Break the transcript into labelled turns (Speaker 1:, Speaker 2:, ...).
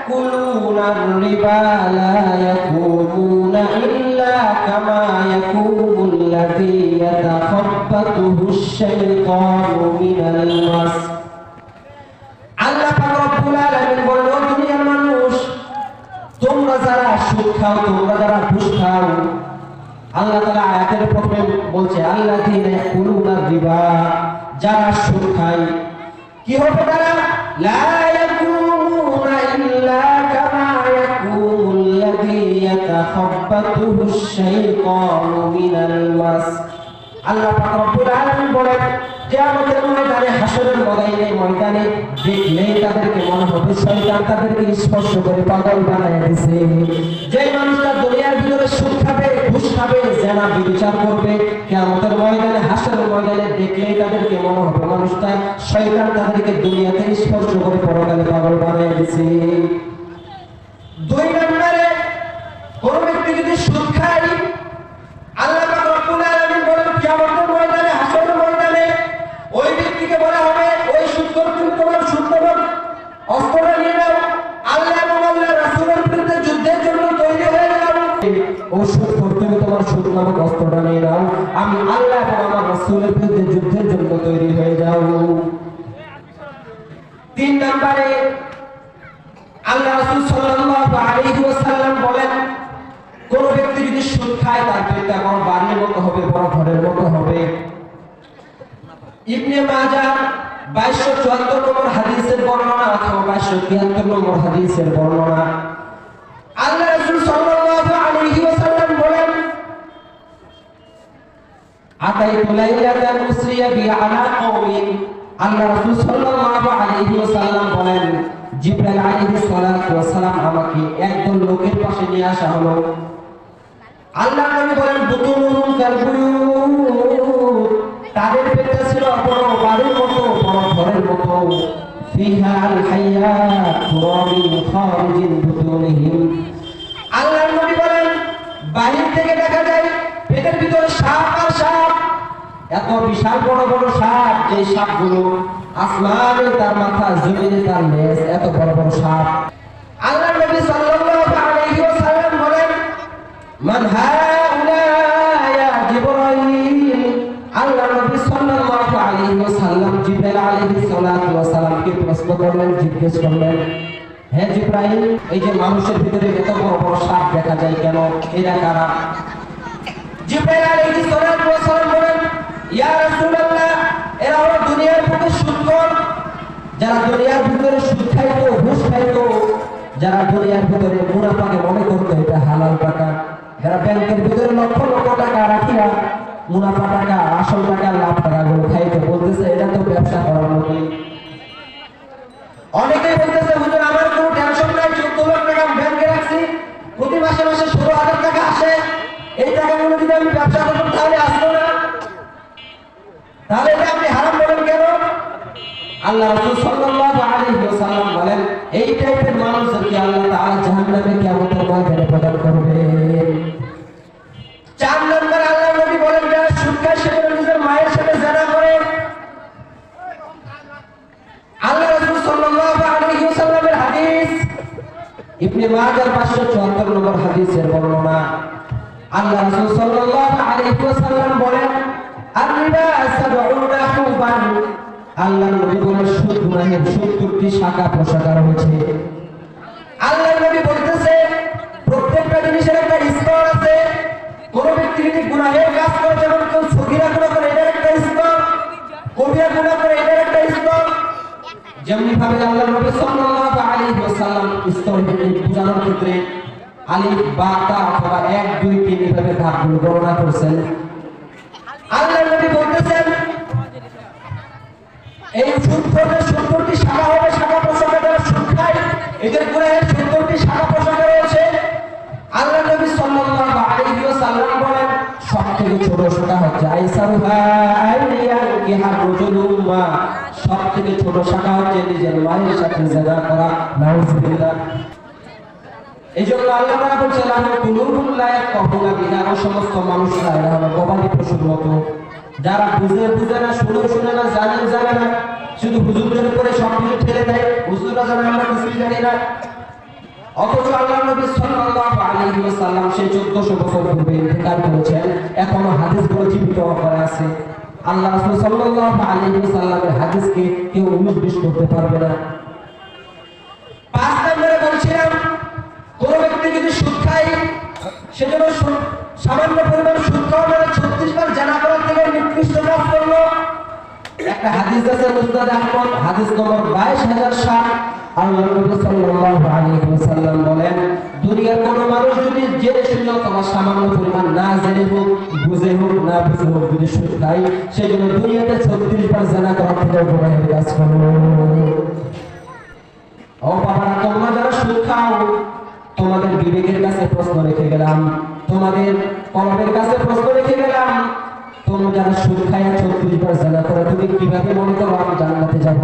Speaker 1: ইয়াকুলুনা আর-রিবা লা ইয়াকুমুনা ইল্লা কামা ইয়াকুমুল্লাযী ইয়াতাখাব্বাতুহু আশ-শাইতানু মিনাল মাস। আল্লাহ পাক রব্বুল আলামিন বলেন, ও দুনিয়ার মানুষ, তোমরা যারা সুদ খাও, তোমরা যারা ঘুষ খাও, আল্লাহ তাআলা আয়াতের প্রথমে বলছে আল্লাযীনা ইয়াকুলুনা আর-রিবা, যারা সুদ খায় কি হবে তারা? লা ইয়াকুমুনা ইল্লা কামা ইয়াকুমুল্লাযী ইয়াতাখাব্বাতুহু আশ-শাইতানু মিনাল মাস। আল্লাহ পাক রব্বুল আলামিন বলেন, কিয়ামতের ময়দানে, হাসরের ময়দানে দেখলেই তাদেরকে মনে হবে শয়তান তাদেরকে স্পর্শ করে পাগল বানায় দিয়েছে। যে মানুষটা দুনিয়ার ভিতরে সুদ খাবে, ঘুষ খাবে, জেনা ব্যভিচার করবে, কিয়ামতের ময়দানে, হাসরের ময়দানে দেখলেই তাদেরকে মনে হবে মানুষটা শয়তান তাদেরকে দুনিয়াতে স্পর্শ করে পরকালে পাগল বানায় দিয়েছে। দুই নম্বরে, কোন ব্যক্তি যদি সুদ খায়, আল্লাহ পাক রব্বুল আলামিন বলেন কিয়ামতের ময়দানে, হাসরের ময়দানে ওই ব্যক্তিকে বলা হবে, ওই সুদখোর, তুমি তোমার সুদ নামক অস্ত্রটা নিয়ে নাও, আল্লাহ এবং আল্লাহর রাসূলের বিরুদ্ধে যুদ্ধের জন্য তৈরি হয়ে যাও। ও সুদখোর, তুমি তোমার সুদ নামক অস্ত্রটা নিয়ে নাও, আমি আল্লাহ এবং আমার রাসূলের বিরুদ্ধে যুদ্ধের জন্য তৈরি হয়ে যাও। তিন নম্বরে, আল্লাহ রাসূল সাল্লাল্লাহু আলাইহি ওয়াসাল্লাম বলেন, কোন ব্যক্তি যদি সুদ খায় তার পেটটা বড় বাড়ির মতো হবে, বড় ঘরের মতো হবে। ইবনে মাজাহ 2274 নম্বর হাদিসের বর্ণনা অথবা 2273 নম্বর হাদিসের বর্ণনা। আল্লাহ রাসূল সাল্লাল্লাহু আলাইহি ওয়াসাল্লাম বলেন, আতাইতু লাইলাতান উসরিয়া বি আলা কওমিন। আল্লাহ রাসূল সাল্লাল্লাহু আলাইহি ওয়াসাল্লাম বলেন, জিবরাইল আলাইহিস সালাতু ওয়াস সালাম আমাকে একদল লোকের পাশে নিয়ে আসা হলো। আল্লাহ নবী বলেন, বুতুনুহুম কালবুয়ুত, তাদের পেটটা ছিল বড় বাড়ির মতো, বড় ঘরের মতো। ফিহা আল হায়াত তুরাবিন খারিজিন বুতুনিহিম। আল্লাহ নবী বলেন, বাহির থেকে দেখা যায় পেটের ভিতরে সাপ আর সাপ, এত বিশাল বড় বড় সাপ, যে সাপগুলো আসমানে তার মাথা, জমিনে তার লেজ, এত বড় বড় সাপ। আল্লাহ নবী সাল্লাল্লাহু আলাইহি ওয়াসাল্লাম বলেন, মান হাউলা ইয়া জিবরাইল। আল্লাহ নবী সাল্লাল্লাহু আলাইহি ওয়াসাল্লাম জিবরাইল আলাইহিস সালাতু ওয়াস সালামকে প্রশ্ন করলেন, জিজ্ঞেস করলেন, হে জিবরাইল, এই যে মানুষের ভিতরে এত বড় বড় সাপ দেখা যায় কেন, এরা কারা? জিবরাইল আলাইহিস সালাতু ওয়াস সালাম বলেন, ইয়া রাসূলুল্লাহ, এরা হলো দুনিয়ার বুকে সুদখোর, যারা দুনিয়ার ভিতরে সুদ খাইতো, ঘুষ খাইতো, যারা দুনিয়ার ভিতরে মুনাফাকে মনে করতো এটা হালাল টাকা, যারা ব্যাংকের ভিতরে লক্ষ লক্ষ টাকা রাখিয়া মুনাফা টাকা, আসল টাকা, লাভ টাকাগুলো খাইতে, বলতেছে এটা তো ব্যবসা করার মতোই। অনেকেই বলতেছে, হুজুর আমার কোনো টেনশন নাই, 14 লাখ টাকা ব্যাংকে রাখছি, প্রতি মাসে মাসে 16,000 টাকা আসে, এই টাকাগুলো যদি আমি ব্যবসা করতাম তাহলে আসতো না। তাহলে এটা আপনি হারাম বলেন কেন? আল্লাহ রাসূল সাল্লাল্লাহু আলাইহি ওয়াসাল্লাম বলেন, এই টাইপের মানুষদেরকে আল্লাহ তাআলা জাহান্নামে কিয়ামতের ময়দানে প্রদান করবে। 4 নম্বর, আল্লাহ নবী বলেন, যারা সুদ খায় সে নিজের মায়ের সাথে জিনা করে। আল্লাহ রাসূল সাল্লাল্লাহু আলাইহি ওয়াসাল্লামের হাদিস, ইবনে মাজাহ 574 নম্বর হাদিসের বর্ণনা। আল্লাহ রাসূল সাল্লাল্লাহু আলাইহি ওয়াসাল্লাম বলেন, আর-রিবা 70 হুবান। আল্লাহ নবী বলেন, সুদ গুনাহের 70টি শাখা প্রশাখা রয়েছে। আল্লাহ নবী বলতেছে, প্রত্যেকটা জিনিসের একটা স্তর আছে। কোন ব্যক্তি যদি গুনাহের কাজ করে, যেমন কেউ সগীরা গুনাহ করে, এটার একটা স্তর, কবিরা গুনাহ করে, এটার একটা স্তর। যেমনি ভাবে আল্লাহ নবী সাল্লাল্লাহু আলাইহি ওয়াসাল্লাম স্তর বোঝানোর ক্ষেত্রে আলিফ, বা, তা অথবা 1, 2, 3 এভাবে ধাপগুলো গণনা করছেন। আল্লাহ নবী বলতেছেন, এই সুদখোরের 70টি শাখা হবে, শাখা প্রশাখা, যারা সুদ খায় এদের গুনাহের 70টি শাখা প্রশাখা রয়েছে। আল্লাহ নবী সাল্লাল্লাহু আলাইহি ওয়াসাল্লাম বলেন, সবথেকে ছোট শাখা হচ্ছে আইসারুহা আইয়ানকিহা রাজুলুম্মা, সবথেকে ছোট শাখা হচ্ছে নিজের মায়ের সাথে জিনা করা। নাউযুবিল্লাহ। এইজন্য আল্লাহ তাআলা বলেছেন, আল্লাহ কুলুবুল লা ইয়াফকাহুনা বিহা, সমস্ত মানুষরা এরা হলো গবাদি পশুর মতো, যারা বুঝে না, শুনে না, জানে না, শুধু হুজুরদের উপরে সবকিছু ঠেলে দেয়, হুজুররা জানে আমরা কিছুই জানি না। অথচ আল্লাহর নবী সাল্লাল্লাহু আলাইহি ওয়াসাল্লাম সেই 1400 বছর পূর্বে ইন্তেকাল করেছেন, এখনো হাদিসগুলো জীবিত অবস্থায় আছে। আল্লাহ রাসূল সাল্লাল্লাহু আলাইহি ওয়াসাল্লামের হাদিসকে কেউ উনিশ করতে পারবে না। 5 নম্বরে বলছিলাম, কোন ব্যক্তি যদি সুদ খায় সেজন্য সামান্য পরিমাণ সুদ খাওয়া মানে 36 বার জানা করার থেকে নিকৃষ্ট কাজ করলো। একটা হাদিস আছে মুসনাদ আহমদ, হাদিস নম্বর 22060। আল্লাহর নবী সাল্লাল্লাহু আলাইহি ওয়াসাল্লাম বলেন, দুনিয়ার কোন মানুষ যদি জেনে শুনে অথবা সামান্য পরিমাণ না জেনে হোক, বুঝে হোক, না বুঝে হোক, যদি সুদ খায় সেজন্য দুনিয়াতে 36 বার জানা করার থেকে গুনাহের কাজ করলো। ও বাবারা, তোমরা যারা সুদ খাও, তোমাদের বিবেকের কাছে প্রশ্ন রেখে গেলাম, তোমাদের কলবের কাছে প্রশ্ন রেখে গেলাম, তোমরা যারা সুদ খায় 36 বার জানা করে, তুমি কিভাবে মনে করো আমি জান্নাতে যাব?